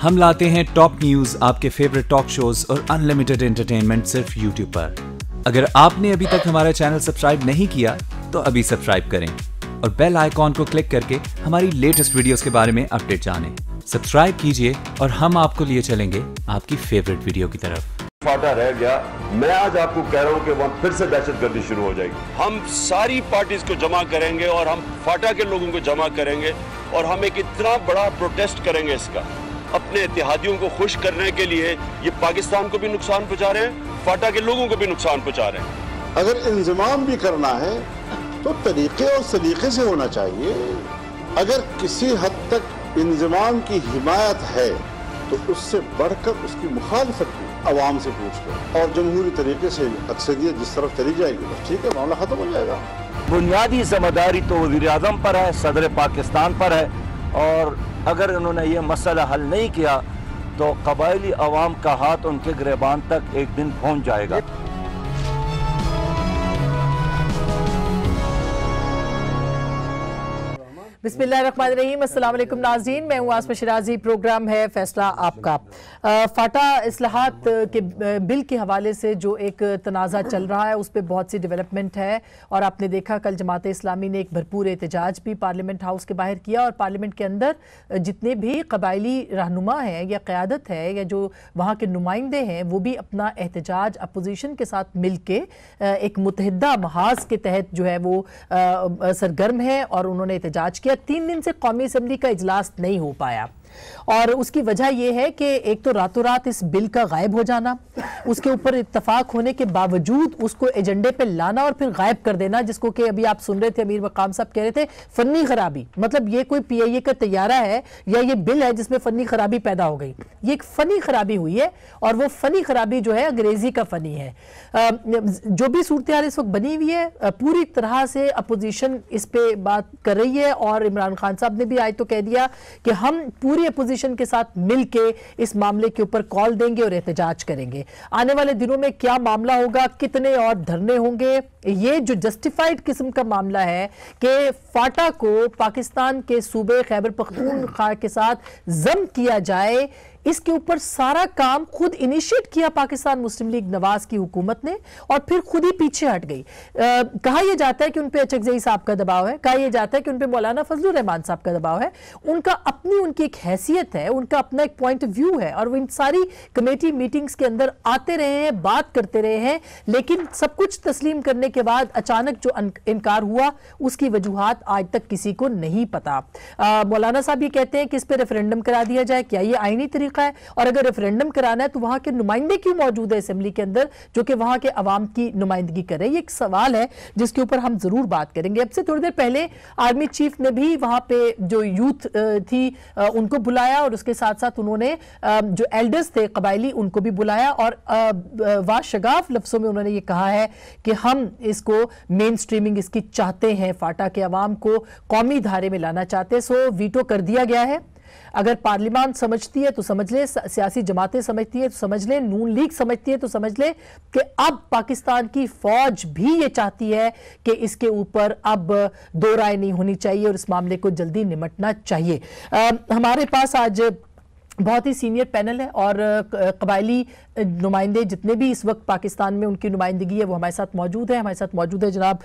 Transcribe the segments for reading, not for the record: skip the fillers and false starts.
ہم لاتے ہیں ٹاپ نیوز، آپ کے فیوریٹ ٹاک شوز اور انلمیٹڈ انٹرٹینمنٹ صرف یوٹیوب پر۔ اگر آپ نے ابھی تک ہمارا چینل سبسکرائب نہیں کیا تو ابھی سبسکرائب کریں اور بیل آئیکن کو کلک کر کے ہماری لیٹسٹ ویڈیوز کے بارے میں اپڈیٹ جانیں۔ سبسکرائب کیجئے اور ہم آپ کو لیے چلیں گے آپ کی فیوریٹ ویڈیو کی طرف۔ فاٹا رہ گیا، میں آج آپ کو کہہ رہا ہوں کہ وہاں پھر سے دہشت گردی شروع ہو جائے گی۔ ہم ساری پارٹیز کو جمع کریں گے اور ہم فاٹا کے لوگوں کو جمع کریں گے اور ہم ایک اتنا بڑا پروٹیسٹ کریں گے اس کا، اپنے اتحادیوں کو خوش کرنے کے لیے۔ یہ پاکستان کو بھی نقصان پہنچا رہے ہیں، فاٹا کے لوگوں کو بھی نقصان پہنچا رہے ہیں۔ اگر انضمام بھی کرنا ہے تو طریقے اور سلیقے سے ہونا چاہیے۔ اگر کسی حد تک انضمام کی حمایت ہے تو اس سے بڑھ کر اس کی مخالفت بھی عوام سے پوچھ کر اور جمہوری طریقے سے اکثریت جس طرف چلی جائے گی بس ٹھیک ہے، معاملہ ختم ہو جائے گا۔ بنیادی ذمہ داری تو وزیر اعظم پر ہے، صدر پاکستان پر ہے، اور اگر انہوں نے یہ مسئلہ حل نہیں کیا تو قبائلی عوام کا ہاتھ ان کے گریبان تک ایک دن پہنچ جائے گا۔ بسم اللہ الرحمن الرحیم۔ السلام علیکم ناظرین، میں ہوں آسمہ شیرازی، پروگرام ہے فیصلہ آپ کا۔ فاٹا اصلاحات کے بل کے حوالے سے جو ایک تنازع چل رہا ہے اس پہ بہت سی ڈیولپمنٹ ہے، اور آپ نے دیکھا کل جماعت اسلامی نے ایک بھرپور احتجاج بھی پارلیمنٹ ہاؤس کے باہر کیا، اور پارلیمنٹ کے اندر جتنے بھی قبائلی رہنما ہیں یا قیادت ہے یا جو وہاں کے نمائندے ہیں وہ بھی اپنا احتجاج اپوزیشن کے ساتھ مل کے ایک متحدہ محاذ کے تحت جو ہے وہ سرگرم ہے، اور انہوں نے احتجاج کیا۔ 3 دن سے قومی اسمبلی کا اجلاس نہیں ہو پایا، اور اس کی وجہ یہ ہے کہ ایک تو راتوں رات اس بل کا غائب ہو جانا، اس کے اوپر اتفاق ہونے کے باوجود اس کو ایجنڈے پہ لانا اور پھر غائب کر دینا، جس کو کہ ابھی آپ سن رہے تھے امیر مقام صاحب کہہ رہے تھے فنی خرابی، مطلب یہ کوئی پی آئی اے کا طیارہ ہے یا یہ بل ہے جس میں فنی خرابی پیدا ہو گئی۔ یہ ایک فنی خرابی ہوئی ہے، اور وہ فنی خرابی جو ہے انگریزی کا فنی ہے۔ جو بھی صورتحال اس وقت بنی ہوئی ہے، پوری طرح سے اپوزیشن اس پہ بات کر رہی ہے، اور عمران خان صاحب نے بھی آج تو کہہ دیا کہ ہم پوری اپوزیشن کے ساتھ مل کے اس معاملے کے اوپر کال دیں گے اور احتجاج کریں گے۔ آنے والے دنوں میں کیا معاملہ ہوگا، کتنے اور دھرنے ہوں گے، یہ جو جسٹیفائیڈ قسم کا معاملہ ہے کہ فاٹا کو پاکستان کے صوبے خیبر پختونخوا کے ساتھ ضم کیا جائے، اس کے اوپر سارا کام خود انیشیٹ کیا پاکستان مسلم لیگ نواز کی حکومت نے، اور پھر خود ہی پیچھے ہٹ گئی۔ کہا یہ جاتا ہے کہ ان پہ اچکزئی صاحب کا دباؤ ہے، کہا یہ جاتا ہے کہ ان پہ مولانا فضل الرحمان صاحب کا دباؤ ہے۔ ان کا اپنی ان کی ایک حیثیت ہے، ان کا اپنا ایک پوائنٹ آف ویو ہے، اور وہ ان ساری کمیٹی میٹنگز کے اندر آتے رہے ہیں، بات کرتے رہے ہیں، لیکن سب کچھ تسلیم کرنے کے بعد اچانک جو انکار ہوا اس کی وجوہات آج تک کسی کو نہیں پتا۔ مولانا صاحب یہ کہتے ہیں کہ اس پہ ریفرینڈم کرا دیا جائے، کیا یہ آئینی طریقہ ہے؟ اور اگر ریفرینڈم کرانا ہے تو وہاں کے نمائندے کیوں موجود ہے اسمبلی کے اندر جو کہ وہاں کے عوام کی نمائندگی کرے؟ یہ ایک سوال ہے جس کے اوپر ہم ضرور بات کریں گے۔ اب سے تھوڑی دیر پہلے آرمی چیف نے بھی وہاں پہ جو یوتھ تھی ان کو بلایا، اور اس کے ساتھ ساتھ انہوں نے جو ایلڈرز تھے قبائلی ان کو بھی بلایا، اور واشگاف لفظوں میں انہوں نے یہ کہا ہے کہ ہم اس کو مین سٹریمنگ اس کی چاہتے ہیں، فاٹا کے عوام کو قومی دھارے میں لانا چاہتے ہیں۔ سو ویٹو کر دیا گیا ہے۔ اگر پارلیمان سمجھتی ہے تو سمجھ لے، سیاسی جماعتیں سمجھتی ہے تو سمجھ لے، نون لیگ سمجھتی ہے تو سمجھ لے کہ اب پاکستان کی فوج بھی یہ چاہتی ہے کہ اس کے اوپر اب دو رائے نہیں ہونی چاہیے اور اس معاملے کو جلدی نمٹنا چاہیے۔ ہمارے پاس آج بہت ہی سینئر پینل ہے، اور قبائلی نمائندے جتنے بھی اس وقت پاکستان میں ان کی نمائندگی ہے وہ ہمارے ساتھ موجود ہیں۔ ہمارے ساتھ موجود ہے جناب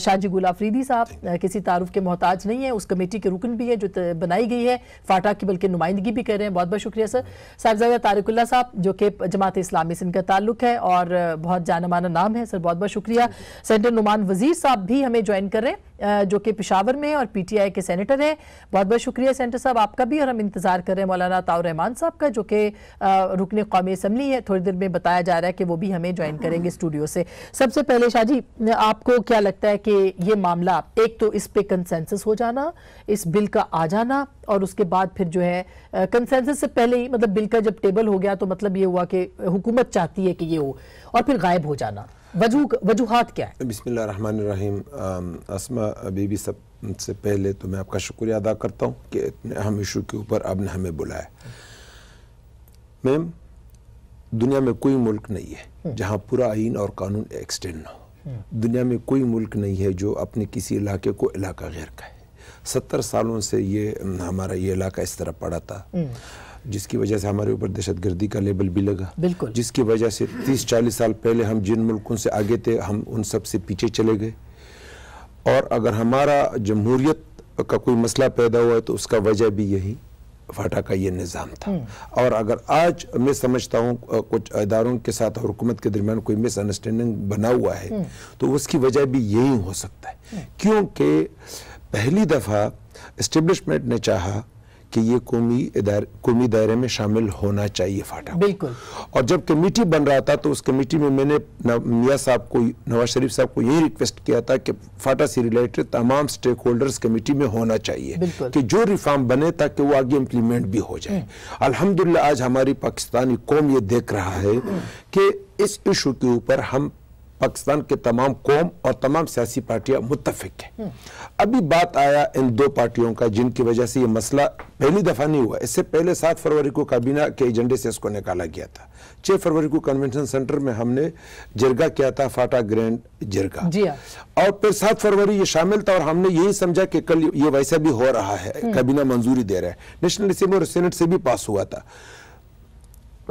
شاہ جی گل آفریدی صاحب، کسی تعارف کے محتاج نہیں ہے، اس کمیٹی کے رکن بھی ہے جو بنائی گئی ہے فاٹا کی، بلکہ نمائندگی بھی کر رہے ہیں۔ بہت بہت شکریہ سر۔ صاحبزادہ طارق اللہ صاحب جو کہ جماعت اسلامی سے ان کا تعلق ہے اور بہت جانا مانا نام ہے، سر بہت بہت شکریہ۔ سینیٹر نعمان وزیر صاحب بھی ہمیں جوائن کر رہے ہیں جو کہ پشاور میں اور پی ٹی آئی کے سینیٹر ہیں۔ بہت بہت شکریہ سینیٹر صاحب آپ کا بھی، اور ہم انتظار کر رہے ہیں مولانا عطاء الرحمان صاحب کا جو کہ رکن قومی اسمبلی ہے۔ تھوڑی دیر میں بتایا جا رہا ہے کہ وہ بھی ہمیں جوائن کریں گے اسٹوڈیو سے۔ سب سے پہلے شاہ جی آپ کو کیا لگتا ہے کہ یہ معاملہ، ایک تو اس پہ کنسنسس ہو جانا، اس بل کا آ جانا، اور اس کے بعد پھر جو ہے کنسنسس سے پہلے ہی مطلب بل کا جب ٹیبل ہو گیا تو مطلب یہ ہوا کہ حکومت چاہتی ہے کہ یہ ہو، اور پھر غائب ہو جانا، وجوہات کیا ہے؟ بسم اللہ الرحمن الرحیم۔ اسما بی بی سب سے پہلے تو میں آپ کا شکریہ ادا کرتا ہوں کہ اتنے اہم ایشو کے اوپر آپ نے ہمیں بلایا۔ میم، دنیا میں کوئی ملک نہیں ہے جہاں پورا آئین اور قانون ایکسٹینڈ نہ ہو۔ دنیا میں کوئی ملک نہیں ہے جو اپنے کسی علاقے کو علاقہ غیر کا ہے۔ 70 سالوں سے یہ ہمارا یہ علاقہ اس طرح پڑا تھا۔ جس کی وجہ سے ہمارے اوپر دہشت گردی کا لیبل بھی لگا, بالکل, جس کی وجہ سے 30-40 سال پہلے ہم جن ملکوں سے آگے تھے ہم ان سب سے پیچھے چلے گئے. اور اگر ہمارا جمہوریت کا کوئی مسئلہ پیدا ہوا ہے تو اس کا وجہ بھی یہی فاٹا کا یہ نظام تھا. اور اگر آج میں سمجھتا ہوں کچھ اداروں کے ساتھ اور حکومت کے درمیان کوئی مس انڈرسٹینڈنگ بنا ہوا ہے تو اس کی وجہ بھی یہی ہو سکتا ہے, کیونکہ پہلی دفعہ اسٹیبلشمنٹ نے چاہا کہ یہ قومی دائرے میں شامل ہونا چاہیے فاٹا. بالکل. اور جب کمیٹی بن رہا تھا تو اس کمیٹی میں نے میاں صاحب کو, نواز شریف صاحب کو یہی ریکویسٹ کیا تھا کہ فاٹا سے ریلیٹڈ تمام سٹیک ہولڈرز کمیٹی میں ہونا چاہیے کہ جو ریفارم بنے تاکہ وہ آگے امپلیمنٹ بھی ہو جائے. الحمدللہ آج ہماری پاکستانی قوم یہ دیکھ رہا ہے کہ اس ایشو کے اوپر ہم پاکستان کے تمام قوم اور تمام سیاسی پارٹیاں متفق ہیں. ابھی بات آیا ان دو پارٹیوں کا جن کی وجہ سے یہ مسئلہ پہلی دفعہ نہیں ہوا. اس سے پہلے 7 فروری کو کابینہ کے ایجنڈے سے اس کو نکالا گیا تھا. 6 فروری کو کنونشن سینٹر میں ہم نے جرگہ کیا تھا, فاٹا گرینڈ جرگہ, اور پھر 7 فروری یہ شامل تھا اور ہم نے یہی سمجھا کہ کل یہ ویسا بھی ہو رہا ہے, کابینہ منظوری دے رہا ہے. نیشنل اسمبلی اور سینٹ سے بھی پاس ہوا تھا.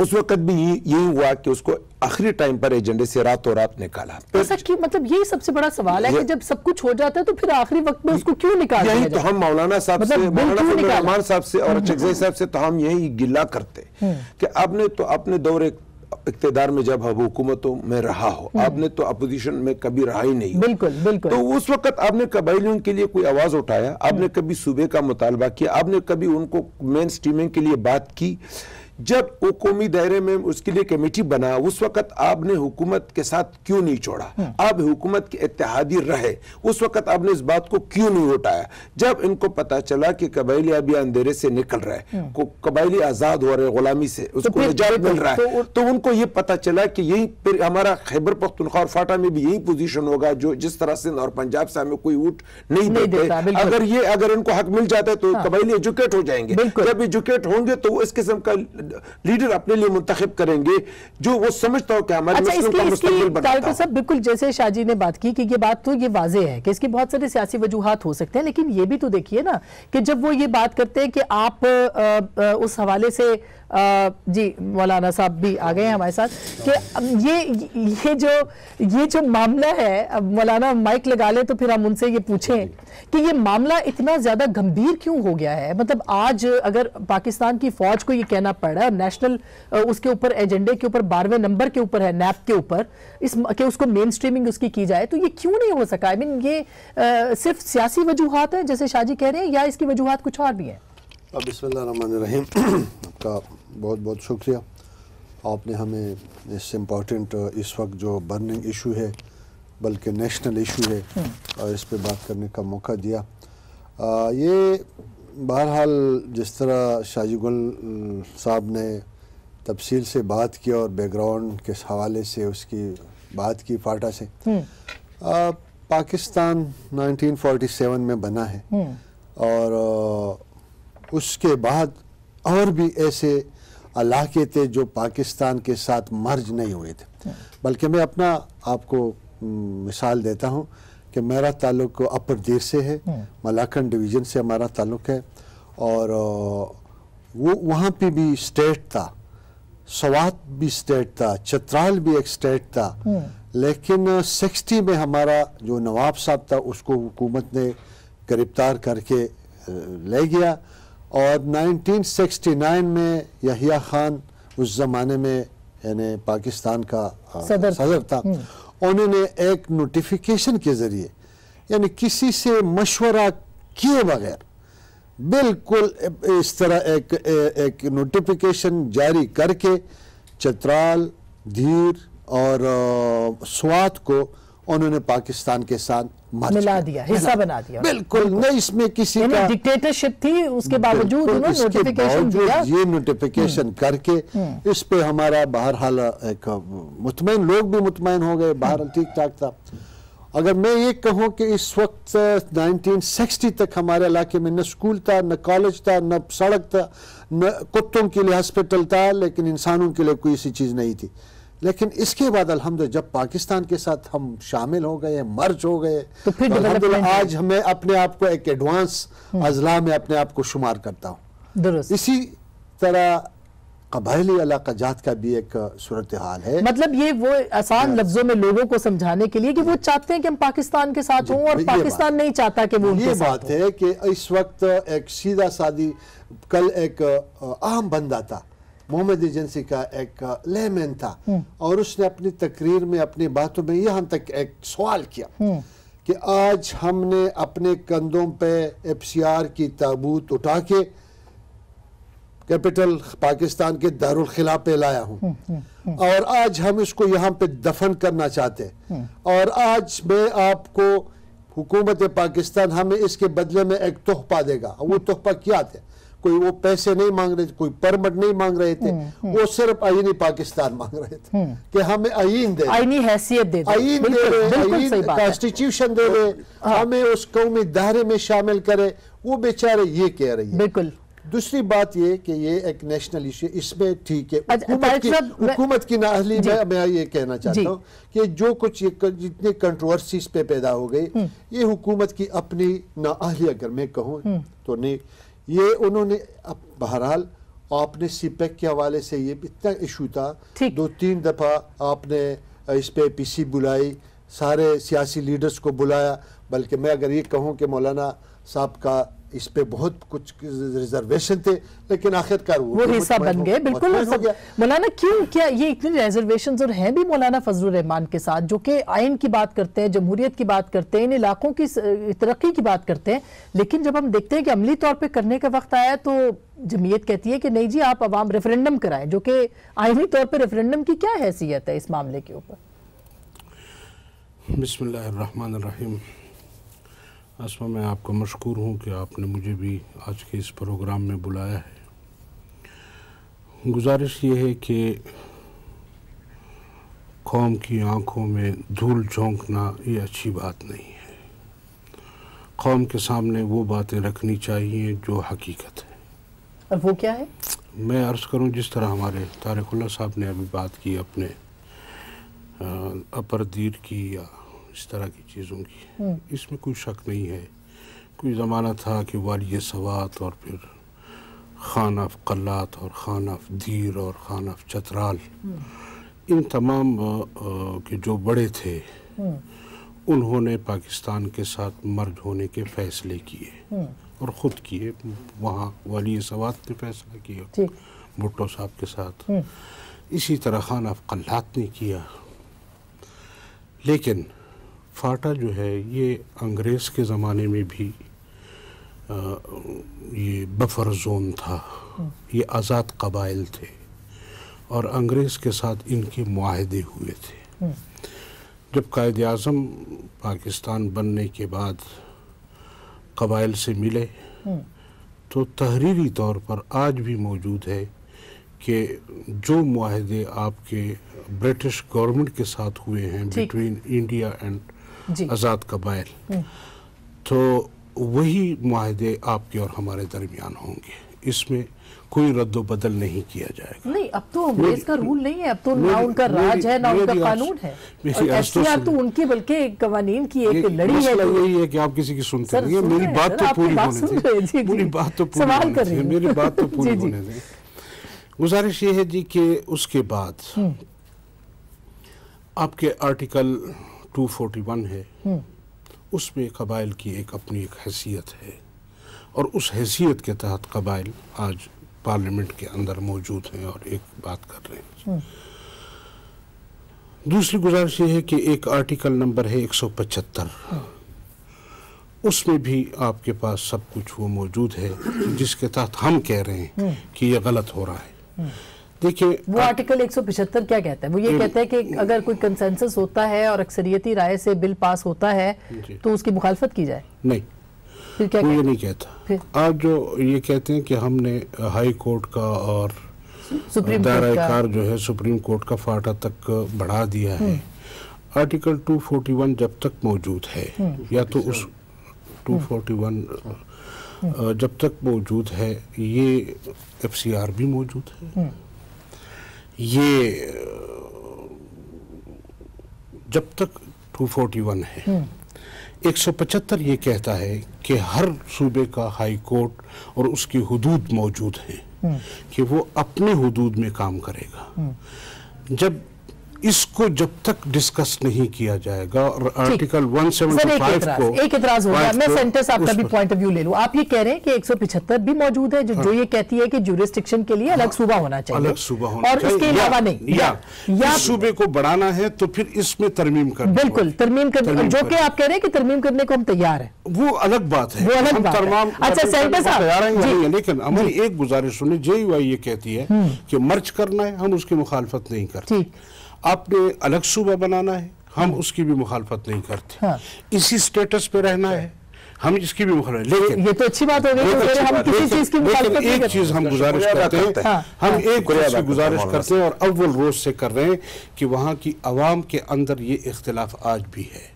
اس وقت بھی یہی ہوا کہ اس کو آخری ٹائم پر ایجنڈے سے راتوں رات نکالا. مطلب یہی سب سے بڑا سوال ہے کہ جب سب کچھ ہو جاتا ہے تو پھر آخری وقت میں اس کو کیوں نکالا جائے؟ یہی تو ہم مولانا صاحب سے, مولانا فضل الرحمان صاحب سے اور چکزئی صاحب سے تو ہم یہی گلہ کرتے کہ آپ نے تو اپنے دور اقتدار میں جب حکومتوں میں رہا ہو, آپ نے تو اپوزیشن میں کبھی رہا ہی نہیں. بالکل بالکل. تو اس وقت آپ نے قبائلیوں کے لیے کوئی آواز اٹھایا, آپ نے کبھی صوبے کا مطالبہ کیا, آپ نے کبھی ان کو مین سٹریمنگ کے لیے بات کی. جب وہ قومی دائرے میں اس کے لیے کمیٹی بنا اس وقت آپ نے حکومت کے ساتھ کیوں نہیں چھوڑا؟ آپ حکومت کے اتحادی رہے, اس وقت آپ نے اس بات کو کیوں نہیں اٹھایا؟ جب ان کو پتا چلا کہ قبائلی ابھی اندھیرے سے نکل رہے, قبائلی آزاد ہو رہے غلامی سے, اس کو نجات مل رہا ہے, تو ان کو یہ پتا چلا کہ یہی پھر ہمارا خیبر پختونخوا اور فاٹا میں بھی یہی پوزیشن ہوگا جو جس طرح سندھ اور پنجاب سے ہمیں کوئی ووٹ نہیں دیتے. اگر ان کو حق مل جاتا ہے تو قبائلی ایجوکیٹ ہو جائیں گے. جب ایجوکیٹ ہوں گے تو وہ اس قسم کا لیڈر اپنے لیے منتخب کریں گے جو وہ سمجھتا ہو کہ ہمارے مسلم کا مستقبل بناتا ہو. بالکل جیسے شاہ جی نے بات کی کہ یہ بات تو یہ واضح ہے کہ اس کی بہت سارے سیاسی وجوہات ہو سکتے ہیں, لیکن یہ بھی تو دیکھیے نا کہ جب وہ یہ بات کرتے ہیں کہ آپ اس حوالے سے جی مولانا صاحب بھی آ گئے ہیں ہمارے ساتھ کہ یہ جو معاملہ ہے, مولانا مائک لگا لیں تو پھر ہم ان سے یہ پوچھیں کہ یہ معاملہ اتنا زیادہ گمبھیر کیوں ہو گیا ہے. مطلب آج اگر پاکستان کی فوج کو یہ کہنا پڑ رہا ہے, نیشنل اس کے اوپر ایجنڈے کے اوپر 12ویں نمبر کے اوپر ہے, نیپ کے اوپر, کہ اس کو مین سٹریمنگ اس کی جائے, تو یہ کیوں نہیں ہو سکا؟ یہ صرف سیاسی وجوہات ہیں جیسے شاہ جی کہہ رہے ہیں یا اس کی وجوہات کچھ اور بھی ہیں؟ بسم اللہ الرحمن الرحیم. آپ کا بہت بہت شکریہ, آپ نے ہمیں اس امپورٹنٹ اس وقت جو برننگ ایشو ہے بلکہ نیشنل ایشو ہے اور اس پہ بات کرنے کا موقع دیا. یہ بہرحال جس طرح شاہ جی گل صاحب نے تفصیل سے بات کی اور بیک گراؤنڈ کے حوالے سے اس کی بات کی فاٹا سے, پاکستان 1947 میں بنا ہے اور اس کے بعد اور بھی ایسے علاقے تھے جو پاکستان کے ساتھ مرج نہیں ہوئے تھے. بلکہ میں اپنا آپ کو مثال دیتا ہوں کہ میرا تعلق اپر دیر سے ہے, ملاکن ڈویژن سے ہمارا تعلق ہے, اور وہاں پہ بھی اسٹیٹ تھا, سوات بھی اسٹیٹ تھا, چترال بھی ایک اسٹیٹ تھا, لیکن 60 میں ہمارا جو نواب صاحب تھا اس کو حکومت نے گرفتار کر کے لے گیا, اور 1969 میں یحییٰ خان اس زمانے میں یعنی پاکستان کا صدر تھا, انہوں نے ایک نوٹیفیکیشن کے ذریعے یعنی کسی سے مشورہ کیے بغیر بالکل اس طرح ایک نوٹیفیکیشن جاری کر کے چترال, دھیر اور سوات کو انہوں نے پاکستان کے ساتھ ملا دیا, حصہ بنا دیا. بالکل نہیں, اس میں کسی کا ڈکٹیٹرشپ تھی, اس کے باوجود انہوں نے نوٹیفیکیشن دیا, یہ نوٹیفیکیشن کر کے اس پہ ہمارا بہرحال ایک مطمئن, لوگ بھی مطمئن ہو گئے, بہرحال ٹھیک ٹھاک تھا. اگر میں یہ کہوں کہ اس وقت 1960 تک ہمارے علاقے میں نہ اسکول تھا, نہ کالج تھا, نہ سڑک تھا, نہ کتوں کے لیے ہسپتال تھا, لیکن انسانوں کے لیے کوئی ایسی چیز نہیں تھی. لیکن اس کے بعد الحمدللہ جب پاکستان کے ساتھ ہم شامل ہو گئے, مرج ہو گئے, تو الحمدللہ آج ہمیں اپنے آپ کو ایک ایڈوانس اضلاع میں اپنے آپ کو شمار کرتا ہوں. درست. اسی طرح قبائلی علاقہ جات کا بھی ایک صورتحال ہے. مطلب یہ وہ آسان لفظوں میں لوگوں کو سمجھانے کے لیے کہ وہ چاہتے ہیں کہ ہم پاکستان کے ساتھ ہوں اور پاکستان نہیں چاہتا کہ وہ ان کے ساتھ ہوں. یہ بات ہے کہ اس وقت ایک سیدھا سادی کل ایک عام بندہ تھا, محمد ایجنسی کا ایک لیمن تھا, اور اس نے اپنی تقریر میں اپنی باتوں میں یہاں تک ایک سوال کیا کہ آج ہم نے اپنے کندھوں پہ FCR کی تابوت اٹھا کے کیپٹل پاکستان کے دارالخلا پہ لایا ہوں, اور آج ہم اس کو یہاں پہ دفن کرنا چاہتے ہیں, اور آج میں آپ کو حکومت پاکستان ہمیں اس کے بدلے میں ایک تحفہ دے گا. وہ تحفہ کیا تھے؟ کوئی وہ پیسے نہیں مانگ رہے تھے, کوئی پرمٹ نہیں مانگ رہے تھے, وہ صرف آئینی پاکستان مانگ رہے تھے کہ ہمیں آئین دے, آئینی حیثیت دے, آئین دے رہے, آئین کانسٹیٹیوشن دے رہے, ہمیں اس قومی دائرے میں شامل کرے. وہ بیچارے یہ کہہ رہی ہے. بالکل. دوسری بات یہ کہ یہ ایک نیشنل ایشو, اس میں ٹھیک ہے حکومت کی نااہلی میں یہ کہنا چاہتا ہوں کہ جو کچھ جتنی کنٹروورسیز پہ پیدا ہو گئی, یہ حکومت کی اپنی نااہلی اگر میں کہوں تو نہیں. یہ انہوں نے بہرحال آپ نے سی پیک کے حوالے سے یہ اتنا ایشو تھا, 2-3 دفعہ آپ نے اس پہ PC بلائی, سارے سیاسی لیڈرز کو بلایا, بلکہ میں اگر یہ کہوں کہ مولانا صاحب کا اس پہ بہت کچھ ریزرویشن تھے, لیکن آخر کار وہ حصہ بن گئے. بالکل مولانا, کیوں کیا یہ اتنی ریزرویشنز اور ہیں بھی مولانا فضل الرحمان کے ساتھ, جو کہ آئین کی بات کرتے ہیں, جمہوریت کی بات کرتے ہیں, ان علاقوں کی ترقی کی بات کرتے ہیں, لیکن جب ہم دیکھتے ہیں کہ عملی طور پہ کرنے کا وقت آیا تو جمعیت کہتی ہے کہ نہیں جی آپ عوام ریفرینڈم کرائیں, جو کہ آئینی طور پہ ریفرینڈم کی کیا حیثیت ہے اس معاملے کے اوپر؟ بسم اللہ الرحمن الرحیم. اسما, میں آپ کا مشکور ہوں کہ آپ نے مجھے بھی آج کے اس پروگرام میں بلایا ہے. گزارش یہ ہے کہ قوم کی آنکھوں میں دھول جھونکنا یہ اچھی بات نہیں ہے. قوم کے سامنے وہ باتیں رکھنی چاہیے جو حقیقت ہے. اور وہ کیا ہے؟ میں عرض کروں, جس طرح ہمارے طارق اللہ صاحب نے ابھی بات کی اپنے اپر دیر کی یا اس طرح کی چیزوں کی, اس میں کوئی شک نہیں ہے. کوئی زمانہ تھا کہ والی سوات اور پھر خان آف قلات اور خان آف دیر اور خان آف چترال, ان تمام کے جو بڑے تھے انہوں نے پاکستان کے ساتھ مرج ہونے کے فیصلے کیے اور خود کیے. وہاں والی سوات نے فیصلہ کیا بھٹو صاحب کے ساتھ, اسی طرح خان آف قلات نے کیا. لیکن فاٹا جو ہے یہ انگریز کے زمانے میں بھی یہ بفر زون تھا, یہ آزاد قبائل تھے اور انگریز کے ساتھ ان کے معاہدے ہوئے تھے. جب قائد اعظم پاکستان بننے کے بعد قبائل سے ملے تو تحریری طور پر آج بھی موجود ہے کہ جو معاہدے آپ کے برٹش گورنمنٹ کے ساتھ ہوئے ہیں بٹوین انڈیا اینڈ آزاد قبائل, تو وہی معاہدے آپ کے اور ہمارے درمیان ہوں گے. اس میں کوئی رد و بدل نہیں کیا جائے گا. نہیں, اب تو انگریز کا رول نہیں ہے, اب تو نہ ان کا راج ہے نہ ان کا قانون ہے, اور FCR تو ان کی بلکہ قوانین کی ایک لڑی ہے. مسئلہ یہی ہے کہ آپ کسی کی سنتے نہیں ہیں. میری بات تو پوری ہونے دیں, میری بات تو پوری ہونے دیں. گزارش یہ ہے جی کہ اس کے بعد آپ کے آرٹیکل 241 ہے, اس میں قبائل کی ایک اپنی ایک حیثیت ہے, اور اس حیثیت کے تحت قبائل آج پارلیمنٹ کے اندر موجود ہیں اور ایک بات کر رہے ہیں. دوسری گزارش یہ ہے کہ ایک آرٹیکل نمبر ہے 175, اس میں بھی آپ کے پاس سب کچھ وہ موجود ہے جس کے تحت ہم کہہ رہے ہیں کہ یہ غلط ہو رہا ہے. دیکھیں وہ آرٹیکل 175 کیا کہتا ہے؟ وہ یہ کہتا ہے کہ اگر کوئی کنسنسس ہوتا ہے اور اکثریتی رائے سے بل پاس ہوتا ہے تو اس کی مخالفت کی جائے. نہیں, وہ یہ نہیں کہتا. آج جو یہ کہتے ہیں کہ ہم نے ہائی کورٹ کا اور دائرہ کار جو ہے سپریم کورٹ کا فاٹا تک بڑھا دیا ہے. آرٹیکل 241 جب تک موجود ہے, یا تو اس 241 جب تک موجود ہے, یہ FCR بھی موجود ہے, یہ جب تک 241 ہے. 175 یہ کہتا ہے کہ ہر صوبے کا ہائی کورٹ اور اس کی حدود موجود ہیں. कि वो अपने हुदूद में काम करेगा। जब इसको जब तक डिस्कस नहीं किया जाएगा और आर्टिकल 175 को एक इतराज हो गया, मैं सेंटर साहब का भी पॉइंट ऑफ व्यू ले लूं। आप ये कह रहे हैं कि 175 भी मौजूद है जो ये कहती है कि ज्यूरिस्डिक्शन के लिए अलग सूबा होना चाहिए, अलग सूबा होना और इसके अलावा नहीं, या इस सूबे को बढ़ाना है तो फिर इसमें तरमीम कर, बिल्कुल तरमीम कर, जो कि आप कह रहे हैं कि तरमीम करने को हम तैयार हैं, वो अलग बात है, वो अलग बात है। अच्छा सेंटर साहब तैयार हैं, लेकिन हमारी एक गुजारिश सुनिए, JUI ये कहती है कि मर्ज करना है, हम उसकी मुखालफत नहीं करते। आपने अलग सूबा बनाना है, हम उसकी भी मुखालफत नहीं करते। इसी स्टेटस पे रहना है, हम इसकी भी मुखालफत, लेकिन ये तो अच्छी बात हो गई, हम किसी चीज की मुखालफत नहीं करते। एक चीज हम गुजारिश करते हैं, हम एक चीज की गुजारिश करते हैं और अव्वल रोज से कर रहे हैं कि वहाँ की अवाम के अंदर ये इख्तिलाफ आज भी है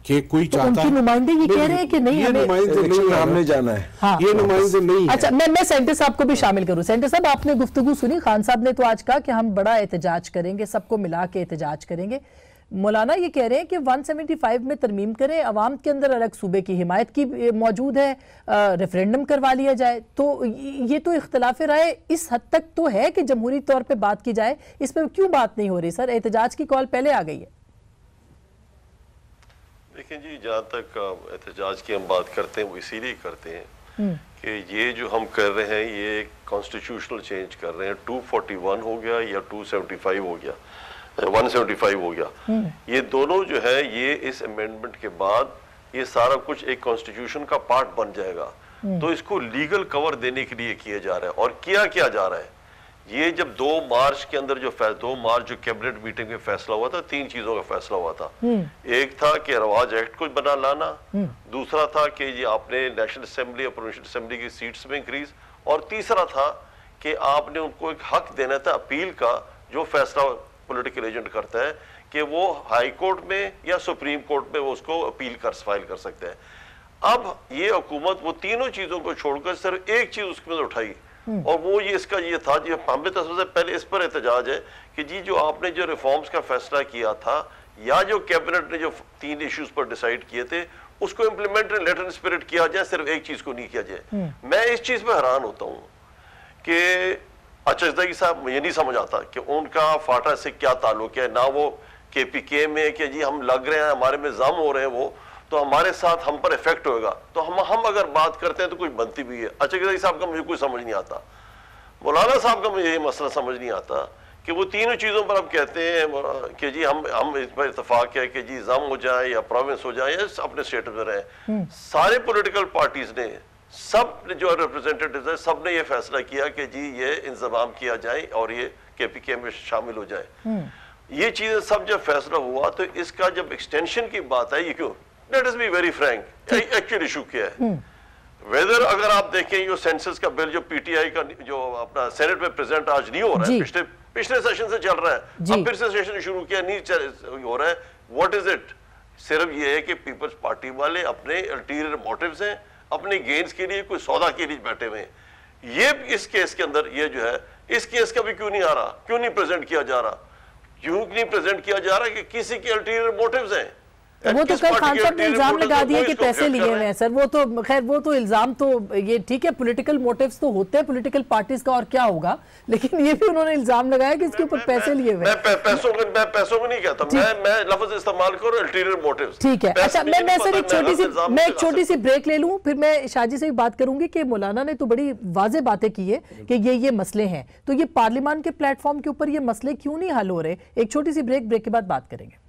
कि कोई चाहता है, नुमाइंदे ये कह रहे हैं कि नहीं, नुमाइंदे नहीं, हमने जाना है, ये नुमाइंदे नहीं। अच्छा मैं सेंटर साहब को भी शामिल करूं। सेंटर साहब आपने गुफ्तगू सुनी, खान साहब ने तो आज कहा कि हम बड़ा एहतजाज करेंगे, सबको मिला के एहतजाज करेंगे। मौलाना ये कह रहे हैं कि 175 में तरमीम करें, अवाम के अंदर अलग सूबे की हिमायत की मौजूद है, रेफरेंडम करवा लिया जाए। तो ये तो इख्तिलाफ राय इस हद तक तो है कि जमहूरी तौर पे बात की जाए, इस पर क्यों बात नहीं हो रही सर? एहतजाज की कॉल पहले आ गई है। देखिए जी, जहाँ तक एहतजाज की हम बात करते हैं वो इसीलिए करते हैं कि ये जो हम कर रहे हैं ये कॉन्स्टिट्यूशनल चेंज कर रहे हैं। 241 हो गया या 275 हो गया, 175 हो गया, ये दोनों जो है ये इस अमेंडमेंट के बाद ये सारा कुछ एक कॉन्स्टिट्यूशन का पार्ट बन जाएगा। तो इसको लीगल कवर देने के लिए किया जा रहा है। और किया क्या जा रहा है, ये जब 2 मार्च के अंदर जो 2 मार्च जो कैबिनेट मीटिंग में फैसला हुआ था, 3 चीजों का फैसला हुआ था। एक था कि रवाज एक्ट को बना लाना, दूसरा था कि ये आपने नेशनल असेंबली और प्रोविंशियल असेंबली की सीट्स में इंक्रीज, और तीसरा था कि आपने उनको एक हक देना था अपील का, जो फैसला पॉलिटिकल एजेंट करता है कि वो हाई कोर्ट में या सुप्रीम कोर्ट में वो उसको अपील फाइल कर सकते हैं। अब ये हुकूमत वो तीनों चीजों को छोड़कर सिर्फ एक चीज उसके अंदर उठाई, और वो ये इसका ये था, जी हमें तो सबसे पहले इस पर एहतजाज है कि जी जो आपने जो रिफॉर्म्स का फैसला किया था या जो कैबिनेट ने जो 3 इश्यूज पर डिसाइड किए थे उसको इम्प्लीमेंट लेटर स्पिरिट किया जाए, सिर्फ एक चीज को नहीं किया जाए। मैं इस चीज पे हैरान होता हूँ कि अचजदगी साहब, मुझे नहीं समझ आता कि उनका फाटा से क्या ताल्लुक है, ना वो KPK में कि जी हम लग रहे हैं, हमारे में जम हो रहे हैं, वो तो हमारे साथ हम पर इफेक्ट होगा, तो हम अगर बात करते हैं तो कुछ बनती भी है। अचजदगी साहब का मुझे कुछ समझ नहीं आता, मौलाना साहब का मुझे ये मसला समझ नहीं आता कि वो तीनों चीज़ों पर अब कहते हैं कि जी हम इस पर इतफाक है कि जी जम हो जाए या प्रोविंस हो जाए या अपने स्टेट में रहे। सारे पॉलिटिकल पार्टीज ने, सब जो रिप्रेजेंटेटिव्स हैं, सब ने ये फैसला किया कि जी ये इंतजाम किया जाए और ये KPK में शामिल हो जाए। ये चीज़ें सब जब फैसला हुआ तो इसका जब एक्सटेंशन की बात है, ये क्यों? Let us be very Frank, actual issue क्या है? वेदर अगर आप देखें ये सेंसस का बिल जो PTI का जो अपना सेनेट में प्रेजेंट आज नहीं हो रहा है, पिछले सेशन से चल रहा है, अब फिर से सेशन शुरू किया, नहीं हो रहा है। What is it? सिर्फ ये है कि पीपल्स पार्टी वाले अपने अल्टीरियर मोटिव्स हैं, अपने गेन्स के लिए, कोई सौदा के लिए बैठे हुए हैं। ये इस केस के अंदर ये जो है, इस केस का भी क्यों नहीं आ रहा, क्यों नहीं प्रेजेंट किया जा रहा? क्यों नहीं प्रेजेंट किया जा रहा कि किसी के अल्टीरियर मोटिव्स हैं? वो तो कल खान साहब ने इल्जाम लगा दिया कि पैसे लिए हुए हैं सर। वो तो खैर वो तो इल्जाम तो ये ठीक है, पॉलिटिकल मोटिव्स तो होते हैं पॉलिटिकल पार्टीज का, और क्या होगा, लेकिन ये भी उन्होंने इल्जाम लगाया कि इसके ऊपर पैसे लिए हुए। मैं पैसों को नहीं कहता, मैं लफ्ज इस्तेमाल करूं अल्टीरियर मोटिव्स। ठीक है। अच्छा मैं सर एक छोटी सी ब्रेक ले लूं, फिर मैं शाजी से भी बात करूंगी कि मौलाना ने तो बड़ी वाज़ेह बातें की है कि ये मसले हैं, तो ये पार्लियामान के प्लेटफॉर्म के ऊपर ये मसले क्यों नहीं हल हो रहे? एक छोटी सी ब्रेक के बाद बात करेंगे।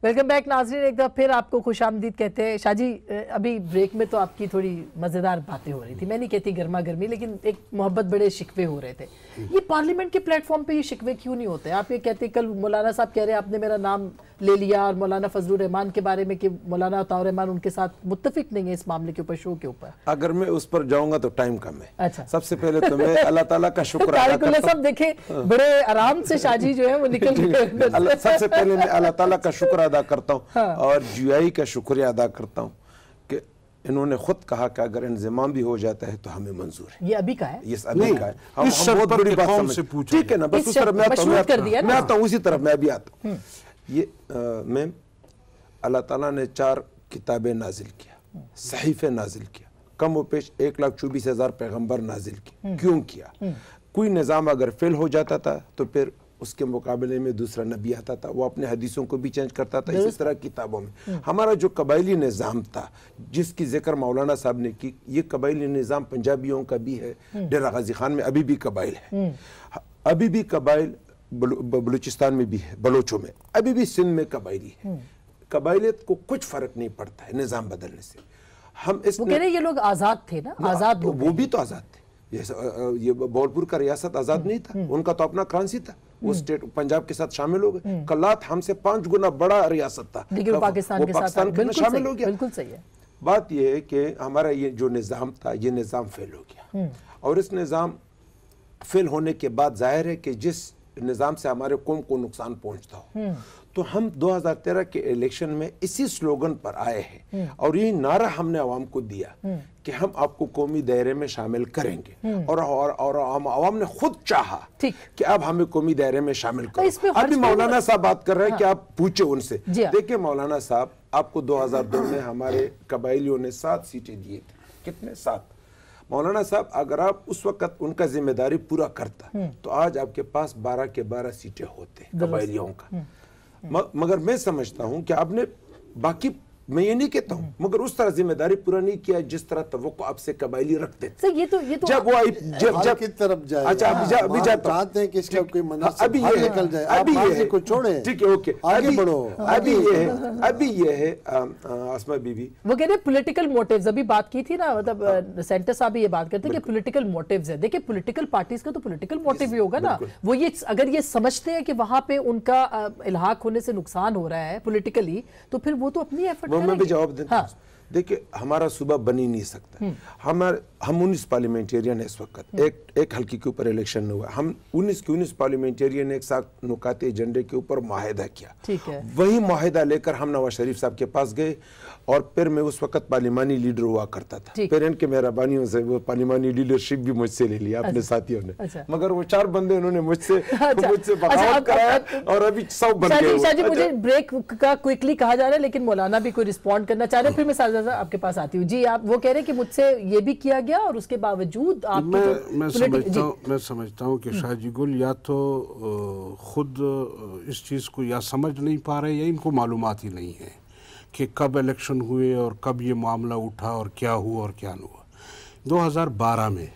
वेलकम बैक नाज़रीन, एक दफ़ा फिर आपको खुशामदीद कहते हैं। शाजी, अभी ब्रेक में तो आपकी थोड़ी मज़ेदार बातें हो रही थी, मैं नहीं कहती गर्मा गर्मी, लेकिन एक मोहब्बत बड़े शिकवे हो रहे थे। ये पार्लियामेंट के प्लेटफॉर्म पे ये शिकवे क्यों नहीं होते? आप ये कहते, कल मौलाना साहब कह रहे हैं आपने मेरा नाम ले लिया, और मौलाना फजलुर रहमान के बारे में कि मौलाना अताउर रहमान उनके साथ मुत्तफिक नहीं है इस मामले के ऊपर, शो के ऊपर। अगर मैं उस पर जाऊंगा तो टाइम कम है। अच्छा, सबसे पहले तो मैं अल्लाह ताला का शुक्र अदा करता हूं। सब देखे बड़े आराम से शाजी जो है वो निकल गए। सबसे पहले मैं अल्लाह ताला का शुक्र अदा करता हूँ और GUI का शुक्रिया अदा करता हूँ कि इन्होंने खुद कहा कि अगर इंजमाम भी हो जाता है तो हमें मंजूर है। ये अभी का है, ये अभी का है। हम बहुत बड़ी बात समझ, ठीक है ना, बस उस तरफ मैं आता हूँ, उसी तरफ मैं भी आता हूँ। ये मैं अल्लाह ताला ने 4 किताबें नाजिल किया, सहीफे नाजिल किया, कम व पेश 1,24,000 पैगंबर नाजिल की। क्यों किया? कोई निज़ाम अगर फेल हो जाता था तो फिर उसके मुकाबले में दूसरा नबी आता था, वो अपने हदीसों को भी चेंज करता था। इसी तरह किताबों में हमारा जो कबायली निज़ाम था जिसकी जिक्र मौलाना साहब ने की, ये कबायली निज़ाम पंजाबियों का भी है, डेरा गाजी खान में अभी भी कबाइल है, अभी भी कबाइल बलूचिस्तान में भी है, बलोचों में, अभी भी सिंध में कबायली है। कबाइलियत को कुछ फर्क नहीं पड़ता है निज़ाम बदलने से। हम इस वो कह रहे ये लोग आज़ाद थे ना, आज़ाद तो वो भी तो आज़ाद थे। ये बॉलपुर का रियासत आज़ाद नहीं था, उनका तो अपना करेंसी था, वो स्टेट पंजाब के साथ शामिल हो गए। कलात हमसे 5 गुना बड़ा रियासत था, लेकिन वो पाकिस्तान के साथ शामिल हो गया। बिल्कुल सही है। बात ये है कि हमारा ये जो निज़ाम था, ये निज़ाम फेल हो गया, और इस निज़ाम फेल होने के बाद जाहिर है कि जिस निज़ाम से हमारे कौम को नुकसान पहुंचता हो, तो हम 2013 के इलेक्शन में इसी स्लोगन पर आए हैं और यही नारा हमने आवाम को दिया कि हम आपको कौमी दायरे में शामिल करेंगे, और हम आवाम ने खुद चाहा कि अब हमें कौमी दायरे में शामिल करो। अभी मौलाना साहब बात कर रहे हैं कि आप पूछे उनसे। देखिए मौलाना साहब, आपको 2002 में हमारे कबाइलियों ने 7 सीटें दिए थे। कितने? 7। मौलाना साहब, अगर आप उस वक्त उनका जिम्मेदारी पूरा करता तो आज आपके पास 12 के 12 सीटें होते कबाइलियों का। मगर मैं समझता हूं कि आपने बाकी, मैं ये नहीं कहता हूं, मगर उस तरह जिम्मेदारी पूरा नहीं किया जिस तरह तवक्को आपसे कबाइली रखते थे। ये तो जब वो जब की तरफ जाए, अच्छा अभी जाता चाहते हैं कि इसका कोई मंजर अभी ये निकल जाए, अभी ये को छोड़े, ठीक है, ओके, आगे बढ़ो। अभी ये है आसमा बीबी, वो कह रहे पॉलिटिकल मोटिव्स, अभी बात की थी ना, मतलब सेंटर साहब भी ये बात करते हैं कि पॉलिटिकल मोटिव्स है। देखिए पॉलिटिकल पार्टीज का तो पॉलिटिकल मोटिव ही होगा ना, वो ये अगर ये समझते हैं कि वहां पे उनका इल्हाक होने से नुकसान हो रहा है पॉलिटिकली, तो फिर वो तो अपनी एफर्ट करेंगे। मैं भी जवाब देता हूं। देखिए हमारा सूबा बन ही नहीं सकता। हम 19 पार्लियामेंटेरियन है इस वक्त, एक हल्के के ऊपर इलेक्शन हुआ, हम 19 के 19 पार्लियामेंटेरियन एक साथ नुकाते एजेंडे के ऊपर मुआहिदा किया। ठीक है। वही मुआहिदा लेकर हम नवाज शरीफ साहब के पास गए, और फिर मैं उस वक्त पार्लिमानी लीडर हुआ करता था, फिर इनके मेहरबानियों से वो पार्लिमानी लीडरशिप भी मुझसे ले लिया अपने साथियों ने। मगर वो 4 बंदे उन्होंने मुझसे बगावत कराया, और अभी 100 बन गए। मुझे ब्रेक का क्विकली कहा जा रहा है, लेकिन मौलाना भी कोई रिस्पॉन्ड करना चाह रहे हैं, फिर मैं साजिद आपके पास आती हूँ। जी, आप वो कह रहे हैं कि मुझसे ये भी किया गया और उसके बावजूद आप मैं समझता हूँ कि शाहजी गुल या तो खुद इस चीज़ को या समझ नहीं पा रहे, या इनको मालूमात ही नहीं है कि कब इलेक्शन हुए और कब ये मामला उठा और क्या हुआ और क्या नहीं हुआ। 2012 में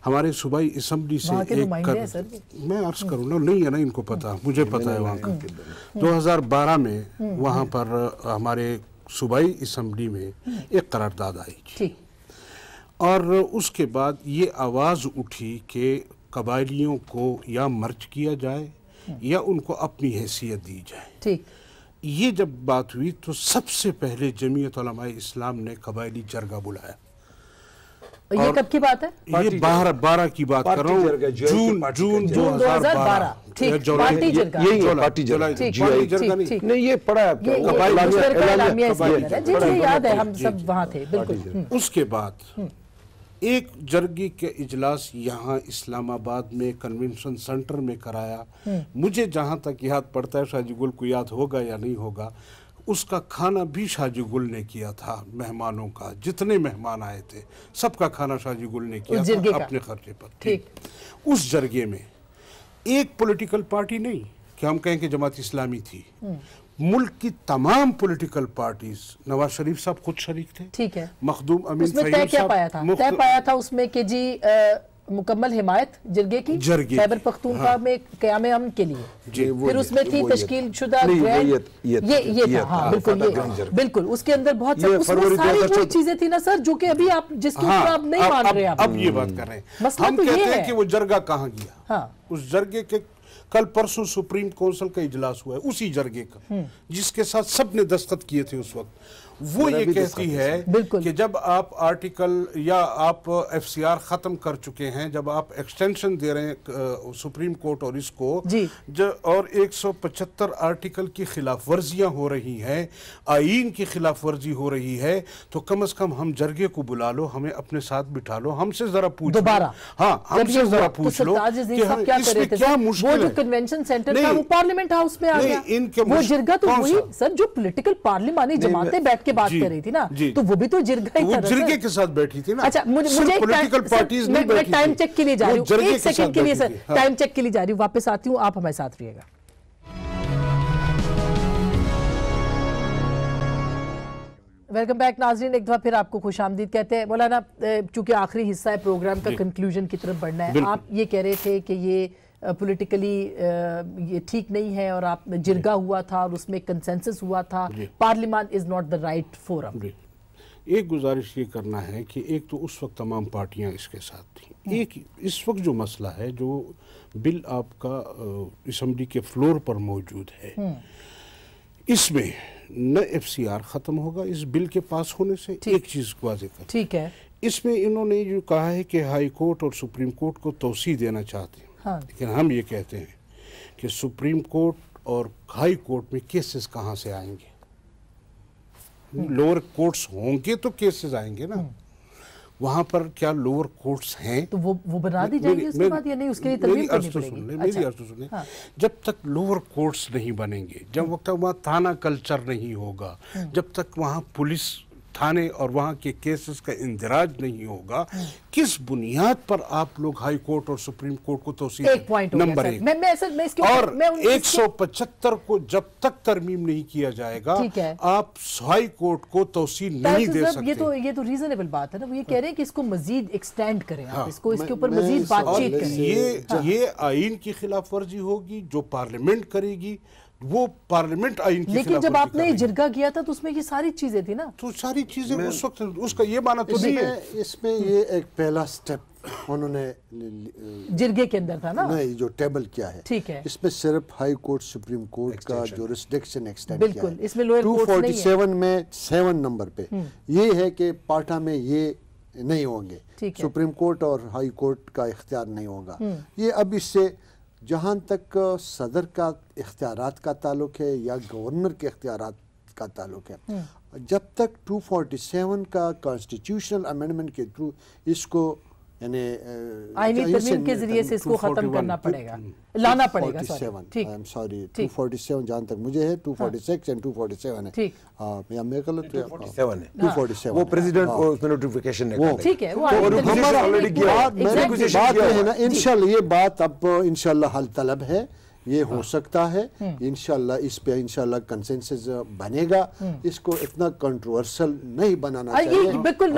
हमारे सूबाई असम्बली से मैं अर्ज करूँ ना, नहीं है ना इनको पता, मुझे पता है वहाँ का। 2012 में वहाँ पर हमारे सूबाई असम्बली में एक करारदाद आई थी, और उसके बाद ये आवाज़ उठी कि कबायलियों को या मर्ज किया जाए या उनको अपनी हैसियत दी जाए। ठीक। ये जब बात हुई तो सबसे पहले जमीयत उलमाए इस्लाम ने कबायली जरगा बुलाया। ये कब की बात है? ये 12 की बात कर रहा हूँ, जून 2012। पार्टी जरगा नहीं, ये पड़ा है, याद है, हम सब वहाँ थे। बिल्कुल। उसके बाद एक जरगे के इजलास यहाँ इस्लामाबाद में कन्वेंशन सेंटर में कराया। मुझे जहाँ तक याद पड़ता है, शाहजी गुल को याद होगा या नहीं होगा, उसका खाना भी शाहजी गुल ने किया था। मेहमानों का, जितने मेहमान आए थे सबका खाना शाहजी गुल ने किया था अपने खर्चे पर। ठीक। उस जरगे में एक पॉलिटिकल पार्टी नहीं कि हम कहें कि जमात इस्लामी थी, मुल्क की तमाम पॉलिटिकल पार्टीज, नवाज शरीफ साहब खुद शरीक थे। ठीक है। मखदूम अमीन तय पाया था उसमें कि जी मुकम्मल हिमायत जरगे की खैबर पख्तूनख्वा में क़याम अमन के लिए। फिर उसमें थी तश्कील शुदा ये था। हाँ बिल्कुल उसके अंदर बहुत सारी वो चीजें थी ना सर, जो कि अभी आप जिसके ऊपर आप नहीं मान रहे हैं। अब ये बात कर रहे हैं, हम कहते हैं कि वो जरगा कहाँ गया। उस जरगे के कल परसों सुप्रीम काउंसिल का इजलास हुआ है, उसी जरगे का जिसके साथ सबने दस्तखत किए थे उस वक्त। वो ये कहती है कि जब आप आर्टिकल या आप एफसीआर खत्म कर चुके हैं, जब आप एक्सटेंशन दे रहे हैं सुप्रीम कोर्ट और इसको, और 175 आर्टिकल की खिलाफ वर्जियां हो रही हैं, आईन की खिलाफ वर्जी हो रही है, तो कम से कम हम जरगे को बुला लो, हमें अपने साथ बिठा लो, हमसे जरा पूछ लो। हाँ, हमसे जरा पूछ लो कि इसमें क्या मुश्किल है। कन्वेंशन सेंटर था वो पार्लियामेंट हाउस में आ गया। वो जरगा तो वही सर जो पॉलिटिकल पार्लिमानी जमातें बैठ बैठ के बात कर रही थी ना, तो वो भी तो जिरगा ही था। वो जिरगे के साथ बैठी थी ना। अच्छा, मुझे पॉलिटिकल पार्टीज नहीं बैठी थी। मैं टाइम चेक के लिए जा रही हूँ, एक सेकंड के लिए सर, टाइम चेक के लिए जा रही हूँ, वापस आती हूँ, आप हमारे साथ रहिएगा। वेलकम बैक नाज़रीन, एक दफा फिर आपको खुशामदीद कहते हैं। मौलाना, चूंकि आखिरी हिस्सा है प्रोग्राम का, कंक्लूजन की तरफ बढ़ना है, आप ये कह रहे थे कि ये पॉलिटिकली ये ठीक नहीं है और आप जिरगा हुआ था और उसमें कंसेंसस हुआ था, parliament is not the right forum. एक गुजारिश ये करना है कि एक तो उस वक्त तमाम पार्टियां इसके साथ थी, एक इस वक्त जो मसला है, जो बिल आपका असेंबली के फ्लोर पर मौजूद है, इसमें न FCR खत्म होगा इस बिल के पास होने से। एक चीज को वाज़ेह कर, ठीक है, इसमें इन्होंने जो कहा है कि हाई कोर्ट और सुप्रीम कोर्ट को तौसीह देना चाहते हैं, हाँ। लेकिन हम ये कहते हैं कि सुप्रीम कोर्ट और हाई कोर्ट में केसेस कहाँ से आएंगे? लोअर कोर्ट्स होंगे तो केसेस आएंगे ना, वहां पर क्या लोअर कोर्ट्स हैं? तो वो बना दी जाएगी उसके बाद या नहीं, उसके लिए तरमीम करनी पड़ेगी? मेरी अर्ज तो सुनिए, जब तक लोअर कोर्ट्स नहीं बनेंगे, जब तक वहाँ थाना कल्चर नहीं होगा, जब तक वहाँ पुलिस थाने और वहाँ के केसेस का इंदिराज नहीं होगा, किस बुनियाद पर आप लोग हाई कोर्ट और सुप्रीम कोर्ट को तौसीह? नंबर एक। और 175 को जब तक तरमीम नहीं किया जाएगा, आप हाई कोर्ट को तौसीह नहीं दे सकते। ये तो रीजनेबल बात है ना, वो ये कह रहे हैं कि इसको मजीद एक्सटेंड करें, आप इसको, इसके ऊपर मजीद बातचीत करें। ये आइन की खिलाफ वर्जी होगी जो पार्लियामेंट करेगी, वो पार्लियामेंट आइन की। लेकिन जब आपने जिरगा किया था तो उसमें ये सारी चीजें थी ना, तो सारी चीजें उस वक्त, उसका ये माना तो नहीं है। इसमें ये एक पहला स्टेप उन्होंने जिरगे के अंदर था ना, नहीं, जो टेबल किया है, ठीक है, इसमें सिर्फ हाई कोर्ट सुप्रीम कोर्ट का जुरिस्डिक्शन एक्सटेंड किया है। बिल्कुल, इसमें लोअर कोर्ट नहीं है। 247 में 7 नंबर पे ये है कि पार्टा में ये नहीं होंगे, सुप्रीम कोर्ट और हाई कोर्ट का इख्तियार नहीं होगा। ये अब इससे जहाँ तक सदर का इख्तियारात का ताल्लुक है या गवर्नर के इख्तियारात का ताल्लुक है, जब तक 247 का कॉन्स्टिट्यूशनल अमेंडमेंट के थ्रू इसको यानी आईनी तरमीम के जरिए से इसको खत्म करना पड़ेगा, लाना पड़ेगा। 247 जहाँ तक मुझे है, 246 एंड 247 है, या मैं गलत? 247 वो प्रेसिडेंट को उसमें नोटिफिकेशन है, ठीक है, वो ऑलरेडी किया है ना। इंशाल्लाह ये बात अब इंशाल्लाह हल तलब है, ये हो सकता है इंशाल्लाह, इस पे इंशाल्लाह कंसेंसस बनेगा, इसको इतना कंट्रोवर्शियल नहीं बनाना चाहिए। बिल्कुल,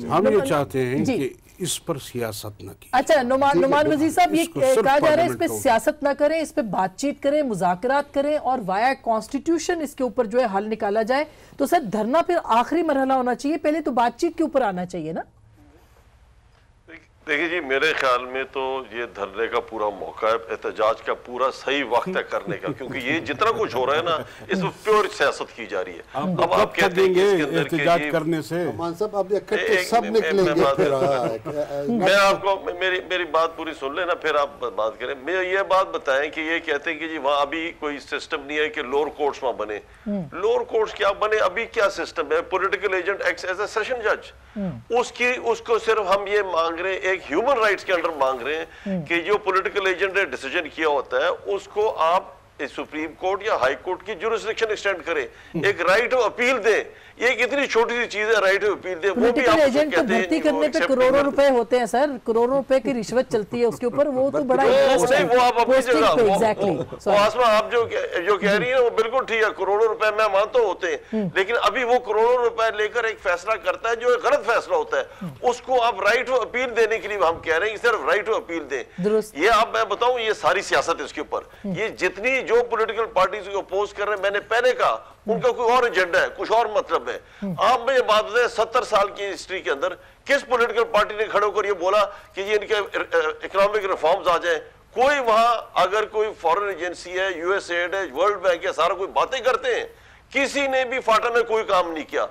हम ये चाहते हैं कि इस पर सियासत न की। अच्छा, नुमान वजीर साहब, ये कहा जा रहा है इस पे सियासत न करें, इस पे बातचीत करें, मुज़ाकरात करें और वाया कॉन्स्टिट्यूशन इसके ऊपर जो है हल निकाला जाए। तो सर, धरना फिर आखिरी मरहला होना चाहिए, पहले तो बातचीत के ऊपर आना चाहिए ना? देखिए जी, मेरे ख्याल में तो ये धरने का पूरा मौका है, एहतजाज का पूरा सही वक्त है करने का, क्योंकि ये जितना कुछ हो रहा है ना, इसमें प्योर सियासत की जा रही है। अब आप कहते हैं कि इसके अंदर एहतजाज करने से सब निकलेंगे। मैं आपको मेरी बात पूरी सुन लेना, फिर आप बात करें। मैं ये बात बताएं कि ये कहते हैं कि जी वहाँ अभी कोई सिस्टम नहीं है कि लोअर कोर्ट्स वहाँ बने। लोअर कोर्ट्स क्या बने? अभी क्या सिस्टम है? Political agent acts as a session जज, उसको सिर्फ हम ये मांग रहे हैं, एक ह्यूमन राइट्स के अंडर मांग रहे हैं कि जो पॉलिटिकल एजेंट ने डिसीजन किया होता है उसको आप सुप्रीम कोर्ट या हाई कोर्ट की जुरिस्डिक्शन एक्सटेंड करें, एक राइट ऑफ अपील दें। ये कितनी छोटी सी चीज है, राइट ऑफ अपील दें। वो भी एजेंट को भर्ती करने पे करोड़ों रुपए होते हैं सर, करोड़ों रुपए की रिश्वत चलती है उसके ऊपर, वो तो बड़ा इंटरेस्ट है। वो आप अपनी जगह, आसमा आप जो कह रही है वो बिल्कुल ठीक है, करोड़ों रुपए मैं मानता होते हैं, लेकिन अभी वो करोड़ों रुपए लेकर एक फैसला करता है जो एक गलत फैसला होता है, उसको आप राइट ऑफ अपील देने के लिए हम कह रहे हैं सिर्फ राइट ऑफ अपील दें। ये आप, मैं बताऊं, ये सारी सियासत है इसके ऊपर। ये जितनी जो पॉलिटिकल पार्टीज को अपोज कर रहे हैं, मैंने पहले कहा उनका कोई और एजेंडा है, कुछ और मतलब है। आप में ये बात बताएं, 70 साल की हिस्ट्री के अंदर किस पॉलिटिकल पार्टी ने खड़े होकर ये बोला कि ये इनके इकोनॉमिक रिफॉर्म्स आ जाए? कोई वहां अगर कोई फॉरेन एजेंसी है, यूएसएड है, वर्ल्ड बैंक है, सारा कोई बातें करते हैं, किसी ने भी फाटा में कोई काम नहीं किया।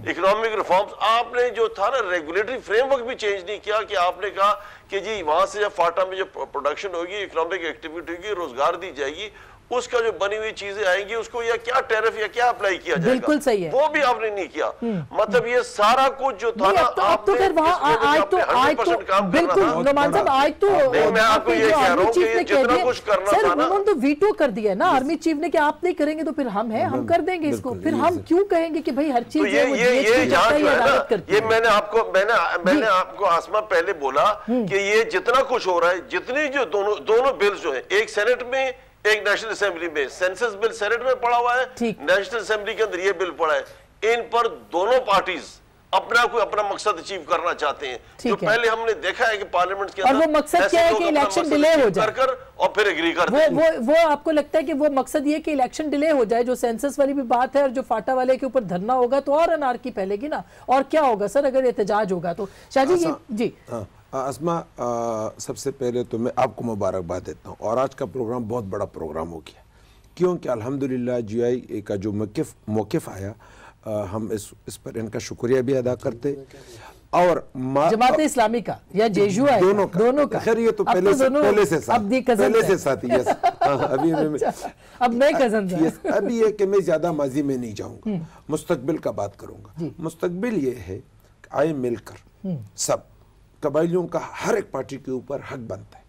इकोनॉमिक रिफॉर्म्स आपने जो था ना, रेगुलेटरी फ्रेमवर्क भी चेंज नहीं किया कि आपने कहा कि जी वहां से जब फाटा में जो प्रोडक्शन होगी, इकोनॉमिक एक्टिविटी होगी, रोजगार दी जाएगी, उसका जो बनी हुई चीजें आएंगी उसको या क्या टैरिफ या क्या अप्लाई किया जाएगा, बिल्कुल सही है, वो भी आपने नहीं किया। मतलब ये सारा कुछ जो था ना, अब तो फिर वहाँ आज तो बिल्कुल नुमान साहब, आज तो मैं आपको ये कह रहा हूँ कि ये जितना कुछ करना था ना, उन्होंने तो वीटो कर दिया ना आर्मी चीफ ने कि आप नहीं करेंगे तो फिर हम हैं, हम कर देंगे इसको, फिर हम क्यों कहेंगे कि भाई हर चीज ये जहाँ जो है ना, ये मैंने आपको आसमा पहले बोला कि ये जितना कुछ हो रहा है, जितनी जो दोनों बिल्स जो है, एक सेनेट में एक नेशनल असेंबली में, सेंसस बिल सेनेट में पड़ा हुआ है, नेशनल असेंबली के अंदर ये बिल पड़ा है, इन पर दोनों पार्टीज अपना मकसद अचीव करना चाहते हैं। जो पहले हमने देखा है कि पार्लियामेंट के अंदर, और वो मकसद क्या है कि इलेक्शन डिले हो जाए कर और फिर एग्री करते हैं। वो आपको लगता है कि वो मकसद ये कि इलेक्शन डिले हो जाए, जो सेंसस वाली भी बात है, और जो फाटा वाले के ऊपर धरना होगा तो और अनारकी फैलेगी ना, और क्या होगा सर अगर एहतजाज होगा तो? शाहजी जी अस्मा, सबसे पहले तो मैं आपको मुबारकबाद देता हूँ, और आज का प्रोग्राम बहुत बड़ा प्रोग्राम हो गया, क्योंकि अल्हम्दुलिल्लाह GI का जो मौक़िफ़ आया, हम इस पर इनका शुक्रिया भी अदा करते, और जमात इस्लामी का या जेयू दोनों का। खैर ये तो पहले से साथी, यस, अभी अब मैं कज़न था। अभी ये कि मैं ज़्यादा माजी में नहीं जाऊँगा, मुस्तकबिल का बात करूँगा। मुस्तकबिल ये है कि आए मिलकर सब कबाइलियों का हर एक पार्टी के ऊपर हक बनता है,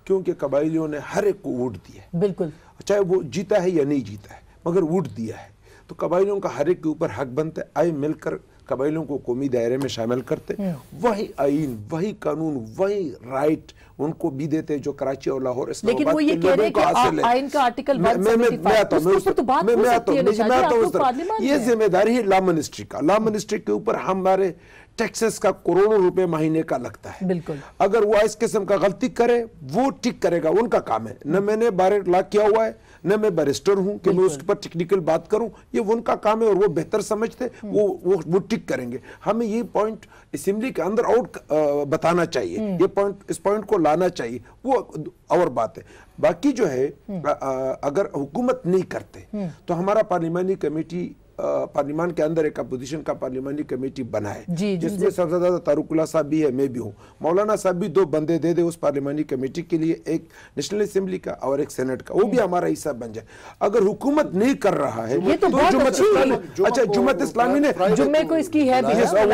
क्योंकि कबाइलियों ने हर एक को वोट दिया है, बिल्कुल, चाहे वो जीता है या नहीं जीता है, मगर वोट दिया है, तो कबाइलियों का हर एक के ऊपर हक बनता है। आए मिलकर कबाइलियों को कौमी दायरे में शामिल करते, वही आइन, वही कानून, वही राइट उनको भी देते जो कराची और लाहौर लेकिन वो ये कह रहे हैं कि आइन का आर्टिकल 175 ये जिम्मेदारी है लॉ मिनिस्ट्री के ऊपर। हमारे टैक्सेस का करोड़ों रुपए महीने का लगता है, बिल्कुल, अगर वो इस किस्म का गलती करे वो ठीक करेगा, उनका काम है। न मैंने बार लॉ किया हुआ है, न मैं बैरिस्टर हूं कि मैं उस पर टेक्निकल बात करूं, ये उनका काम है और वो बेहतर समझते, वो ठीक करेंगे। हमें ये पॉइंट असेंबली के अंदर आउट बताना चाहिए, ये पॉइंट, इस पॉइंट को लाना चाहिए, वो और बात है। बाकी जो है अगर हुकूमत नहीं करते तो हमारा पार्लिमानी कमेटी, पार्लिमान के अंदर एक अपोजिशन का पार्लिमानी कमेटी बना है, जिसमें सरदार तारुकुल्लाह साहब भी है, मैं भी हूँ, मौलाना साहब भी 2 बंदे दे दे उस पार्लिमानी कमेटी के लिए, एक नेशनल असेंबली का और एक सेनेट का, वो भी हमारा हिस्सा बन जाए। अगर हुकूमत नहीं कर रहा है तो जुम्मत इस्लामी ने जुम्मे को इसकी है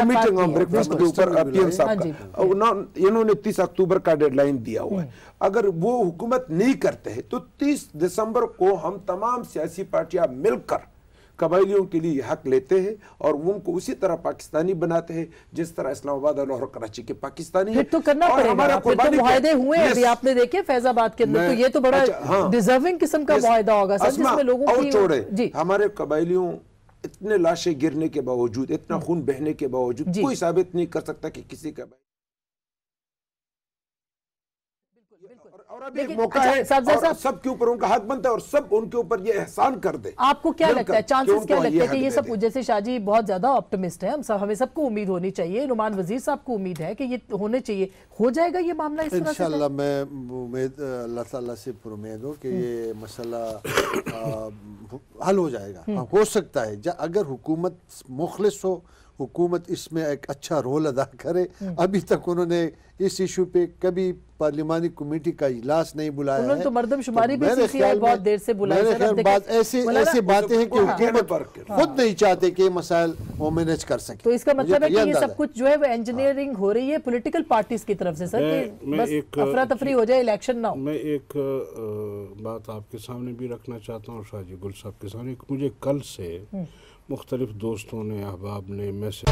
मीटिंग ब्रेकफास्ट के ऊपर PM साहब का, इन्होंने 30 अक्टूबर का डेडलाइन दिया हुआ है। अगर वो हुकूमत नहीं करते हैं तो 30 दिसंबर को हम तमाम सियासी पार्टियां मिलकर कबाइलियों के लिए हक लेते हैं और उनको उसी तरह पाकिस्तानी बनाते हैं जिस तरह इस्लामाबाद और लाहौर कराची के पाकिस्तानी। फिर तो करना पड़ेगा, फिर तो मुआहदे हुए अभी आपने देखे फैजाबाद के अंदर, तो ये तो बड़ा डिजर्विंग किस्म का मुआहदा होगा सर, जिसमें लोगों की छोड़े हमारे कबाइलियों इतने लाशें गिरने के बावजूद, इतना खून बहने के बावजूद कोई साबित नहीं कर सकता कि किसी का और अभी एक मौका है, और सब के ऊपर उनका हक बनता है और सब उनके ऊपर ये एहसान कर दे। आपको क्या लगता है, चांसेस क्या लगते हैं कि ये सब, जैसे शाहजी बहुत ज्यादा ऑप्टिमिस्ट है, हमें सबको उम्मीद होनी चाहिए, नुमान वजीर साहब को उम्मीद है कि ये होने चाहिए, हो जाएगा ये मामला इस तरह से? इंशाल्लाह मैं उम्मीद अल्लाह ताला से उम्मीद हो कि ये मसला हल हो जाएगा। हो सकता है अगर हुकूमत मुखलिस हो, हुकूमत इसमें एक अच्छा रोल अदा करे। अभी तक उन्होंने इस इशू पे कभी पार्लिमानी कमेटी का इजलास नहीं बुलाया है। उन्होंने तो मर्दमशुमारी भी CCI बहुत देर से बुलाई है। ऐसी बातें हैं कि हुकूमत खुद नहीं चाहते कि मसाइल वो मैनेज कर सके। तो इसका मतलब है कि ये सब कुछ जो है वो इंजीनियरिंग हो रही है पॉलिटिकल पार्टीज की तरफ से सर, कि बस अफरा तफरी हो जाए, इलेक्शन ना हो। मैं एक बात आपके सामने भी रखना चाहता हूँ शाहजी गुल साहब के सामने। मुझे कल से मुख्तलिफ दोस्तों ने, अहबाब ने मैसेज